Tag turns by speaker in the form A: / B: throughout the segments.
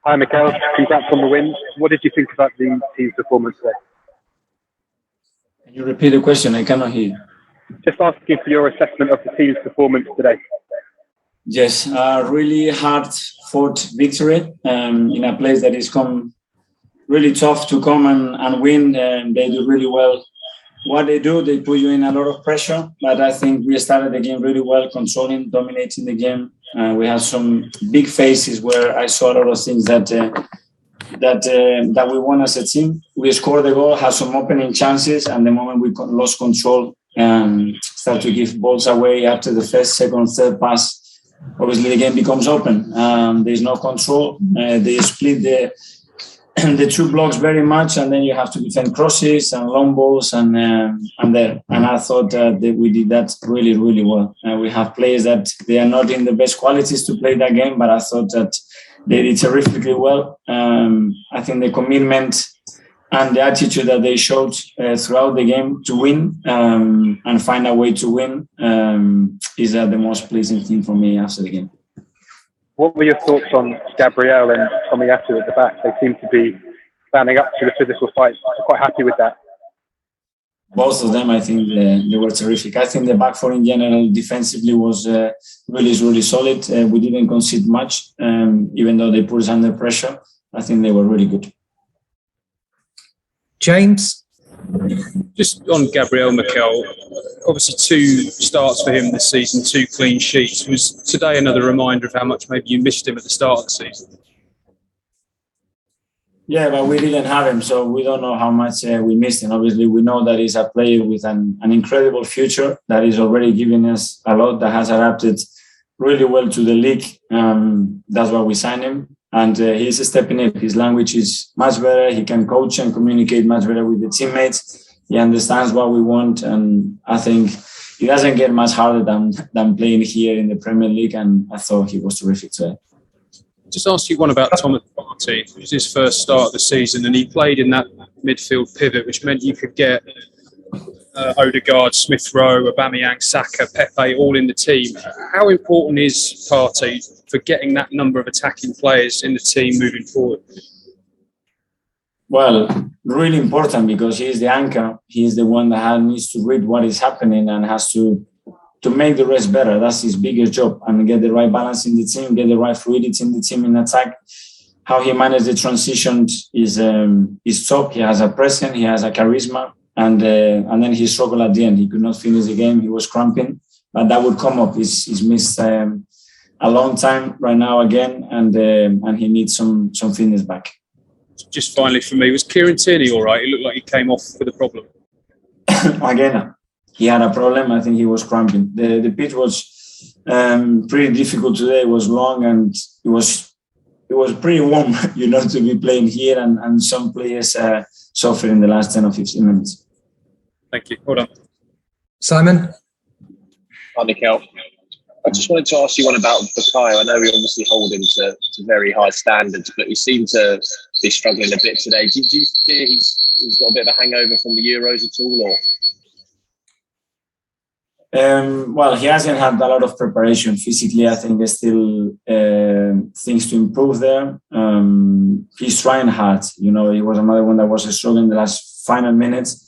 A: Hi, Mikel. Congrats on the win. What did you think about the team's performance today?
B: Can you repeat the question? I cannot hear you.
A: Just asking for your assessment of the team's performance today.
B: Yes, really hard-fought victory in a place that is really tough to come and win. They do really well. What they do, they put you in a lot of pressure. But I think we started the game really well, controlling, dominating the game. We had some big phases where I saw a lot of things that we won as a team. We scored the goal, had some opening chances, and the moment we lost control and started to give balls away after the first, second, third pass, obviously the game becomes open. There's no control. They split the two blocks very much, and then you have to defend crosses and long balls and there. And I thought that we did that really, really well. We have players that they are not in the best qualities to play that game, but I thought that they did terrifically well. I think the commitment and the attitude that they showed throughout the game to win and find a way to win is the most pleasing thing for me after the game.
A: What were your thoughts on Gabriel and Tomiyasu at the back? They seem to be standing up to the physical fight. I'm quite happy with that.
B: Both of them, I think they were terrific. I think the back four in general defensively was really solid. We didn't concede much, even though they put us under pressure. I think they were really good.
C: James?
D: Just on Gabriel, Mikel, obviously 2 starts for him this season, 2 clean sheets. Was today another reminder of how much maybe you missed him at the start of the season?
B: Yeah, but we didn't have him, so we don't know how much we missed him. Obviously, we know that he's a player with an incredible future that is already giving us a lot, that has adapted really well to the league. That's why we signed him. And he's stepping up. His language is much better. He can coach and communicate much better with the teammates. He understands what we want. And I think it doesn't get much harder than playing here in the Premier League. And I thought he was terrific today.
D: Just ask you one about Thomas Partey. It was his first start of the season, and he played in that midfield pivot, which meant you could get Odegaard, Smith Rowe, Aubameyang, Saka, Pepe all in the team. How important is Partey for getting that number of attacking players in the team moving forward?
B: Well, really important because he is the anchor. He is the one that needs to read what is happening and has to make the rest better. That's his biggest job, and get the right balance in the team, get the right fluidity in the team in attack. How he managed the transition is top. He has a presence, he has a charisma, and then he struggled at the end. He could not finish the game. He was cramping, but that would come up. He's missed a long time right now again, and he needs some fitness back.
D: Just finally for me, was Kieran Tierney all right? It looked like he came off with a problem.
B: Again, he had a problem. I think he was cramping. The pitch was pretty difficult today. It was long and it was pretty warm, to be playing here, and some players suffered in the last 10 or 15 minutes.
D: Thank you. Hold on.
C: Simon?
E: Hi, Mikel. I just wanted to ask you one about Bukayo. I know we obviously hold him to very high standards, but he seemed to be struggling a bit today. Do you fear he's got a bit of a hangover from the Euros at all, or?
B: Well, he hasn't had a lot of preparation physically. I think there's still things to improve there. He's trying hard. He was another one that was struggling in the last final minutes.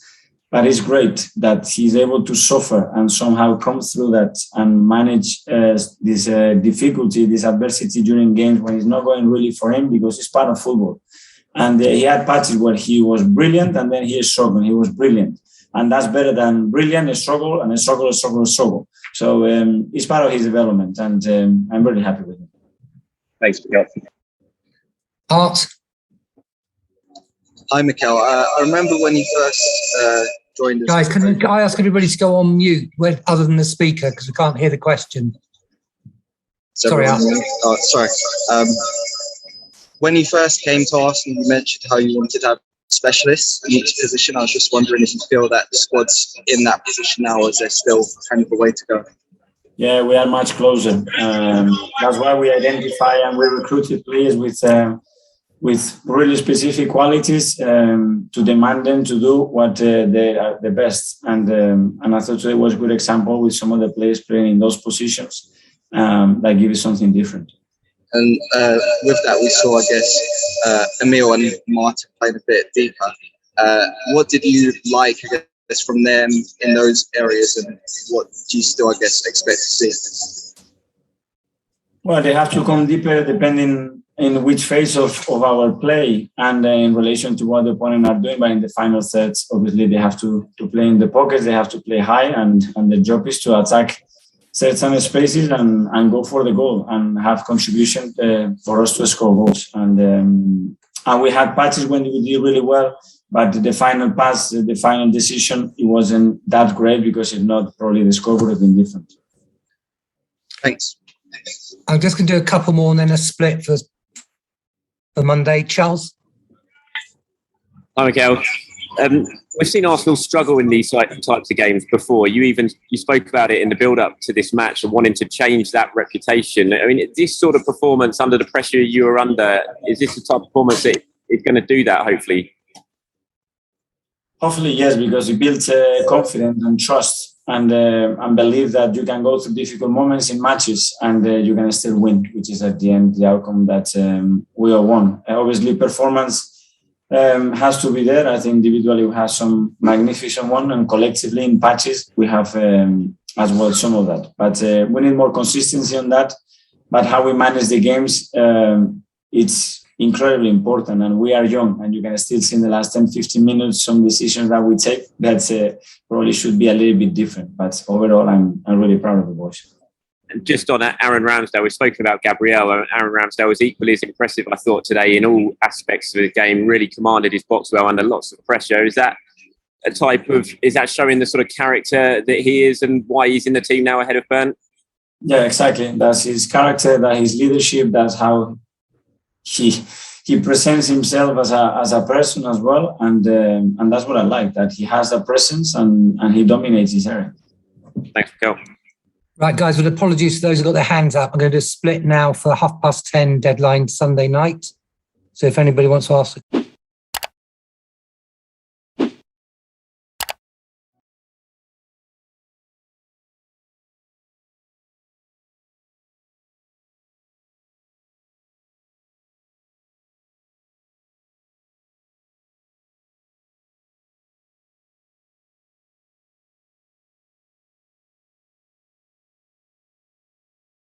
B: But it's great that he's able to suffer and somehow come through that and manage this difficulty, this adversity during games when it's not going really for him, because it's part of football. And he had patches where he was brilliant and then he is struggling. He was brilliant. And that's better than brilliant, a struggle, and a struggle. So it's part of his development, and I'm really happy with him.
E: Thanks, Mikel.
C: Art?
F: Hi, Mikel. I remember when you first joined us.
C: Guys, can I ask everybody to go on mute other than the speaker, because we can't hear the question? Sorry, Art.
F: Sorry. When you first came to Arsenal, you mentioned how you wanted to have specialists in each position. I was just wondering if you feel that the squad's in that position now, or is there still kind of a way to go?
B: Yeah, we are much closer. That's why we identify and we recruited players with really specific qualities to demand them to do what they are the best. And I thought today was a good example with some of the players playing in those positions that give you something different.
F: And with that, we saw, I guess, Emil and Martin playing a bit deeper. What did you like, I guess, from them in those areas, and what do you still, I guess, expect to see?
B: Well, they have to come deeper depending in which phase of our play and in relation to what the opponent are doing. But in the final sets, obviously, they have to play in the pockets, they have to play high, and the job is to attack certain spaces and go for the goal and have contribution for us to score goals. And we had patches when we did really well, but the final pass, the final decision, it wasn't that great, because if not, probably the score would have been different.
F: Thanks.
C: I'm just going to do a couple more and then a split for Monday. Charles?
G: Hi, Mikel. We've seen Arsenal struggle in these types of games before. You spoke about it in the build-up to this match and wanting to change that reputation. I mean, this sort of performance under the pressure you were under, is this the type of performance that is going to do that, hopefully?
B: Hopefully, yes, because it builds confidence and trust, and believe that you can go through difficult moments in matches and you can still win, which is at the end the outcome that we all want. Obviously, performance has to be there. I think individually we have some magnificent one, and collectively in patches we have as well some of that. But we need more consistency on that. But how we manage the games, it's incredibly important, and we are young, and you can still see in the last 10-15 minutes some decisions that we take that probably should be a little bit different. But overall, I'm really proud of the boys.
G: And just on Aaron Ramsdale, we've spoken about Gabriel. Aaron Ramsdale was equally as impressive, I thought, today in all aspects of the game. Really commanded his box well under lots of pressure. Is that showing the sort of character that he is and why he's in the team now ahead of Burnley? Yeah,
B: exactly. That's his character, that's his leadership, that's how he presents himself as a person as well, and that's what I like, that he has a presence and he dominates his area.
G: Thanks, Mikel.
C: Right, guys, with apologies to those who got their hands up, I'm going to do a split now for 10:30 deadline Sunday night. So if anybody wants to ask